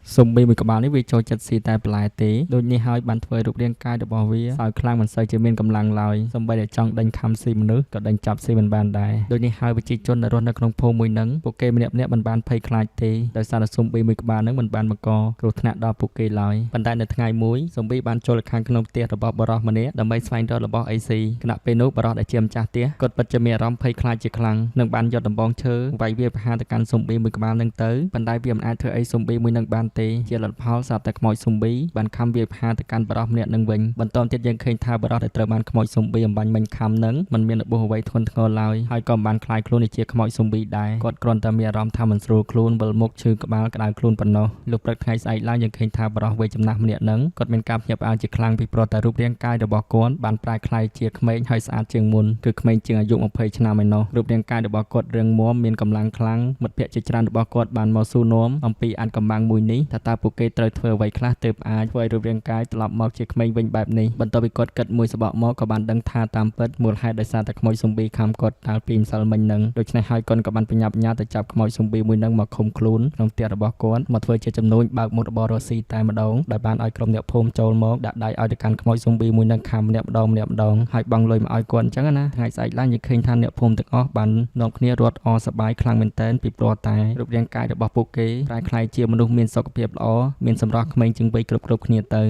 Sùng bi một cái bao này vì cho chặt xì tai lại tí, đôi như hai bàn phơi rụp riêng cai được bảo vía, soi khlang mình soi chỉ miên cầm lăng lòi, xong bây giờ trong đánh cam xì mình nước, có đánh chập xì mình bàn đài, đôi như hai bị chỉ chôn ở rôn ở trong phô mùi nắng, ok mình nẹp mình bàn phơi khai tí, đời sau là sùng bi một cái bao nắng mình bàn mà co, rồi thằng đo ok lòi, bàn đài là ngày muối, sùng bi bàn cho là khang trong tia rồi bảo bảo mình nè, đầm bay xoay đó là bảo AC, cái nắp bên nút bảo để chiêm chặt tía, cột bật cho mẹ rong phơi khai chỉ khlang, nâng bàn giọt đầm bong chơ, vay việc haiตะการสมบีมือกบาลนึงtới បណ្ដៃវាមិនអាចធ្វើអីសំបីមួយនឹងបានទេជាលទ្ធផលស្រាប់តែខ្មោចសំបីបានខំវាផាទៅកាន់បរោះម្នាក់នឹងវិញបន្ទាប់ទៀតយើងឃើញថាបរោះដែលត្រូវបានខ្មោចសំបីអំបញ្ញមិញខំនឹងមិនមានរបួសអ្វីធ្ងន់ធ្ងរឡើយហើយក៏បានคลายខ្លួនជាខ្មោចសំបីដែរគាត់គ្រាន់តែមានអារម្មណ៍ថាមិនស្រួលខ្លួនវិលមុខឈឺក្បាលក្តៅខ្លួនប៉ុណ្ណោះលុះព្រឹកថ្ងៃស្អែកឡើងយើងឃើញថាបរោះវ័យចំណាស់ម្នាក់នឹងគាត់មានការភ្ញាក់ផ្អើលជាខ្លាំងពីព្រោះតែរូបរាងកាយរបស់គាត់បានប្រែក្លាយជាក្មេងហើយស្អាតជាងមុនគឺក្មេងជាងអាយុ20ឆ្នាំឯណោះរូបរាងកាយរបស់គាត់រឹងមាំមានកម្លាំងខ្លាំងមិត្តភក្តិជាច្រើនរបស់គាត់បានមកសួរនាំអំពីអានកំបាំងមួយនេះថាតើពួកគេត្រូវធ្វើអ្វីខ្លះទើបអាចធ្វើឲ្យរូបរាងកាយត្រឡប់មកជាក្មេងវិញបែបនេះបន្ទាប់ពីគាត់គិតមួយសបកមកក៏បានដឹងថាតាមពិតមូលហេតុដោយសារតែខ្មោចសំប៊ីខំគាត់តាំងពីម្សិលមិញនឹងដូច្នេះហើយគាត់ក៏បានបញ្ញាប់ញ៉ាទៅចាប់ខ្មោចសំប៊ីមួយនឹងមកឃុំខ្លួនក្នុងផ្ទះរបស់គាត់មកធ្វើជាចំនួនបើកមុខរបររស់ស៊ីតែម្ដងដោយបានឲ្យក្រុមអ្នកភូមិចូលមកដាក់ដៃឲ្យទៅកាន់ខ្មោចសំប៊ីមួយនឹងខំម្នាក់ម្ដងហើយបង់លុយមកឲ្យគាត់អញ្ចឹងណាថ្ងៃស្អែកឡើងយើងឃើញថាអ្នកភូមិទាំងអស់បាននាំគ្នារត់អសប្បាយខ្លាំងមែនទែនពីព្រោះតែរូបរាងកាយរបស់ពួកគេប្រែក្លាយជាមនុស្សមានសុខភាពល្អមានសម្រស់ក្មេងជាងវ័យគ្រប់គ្នាទៅ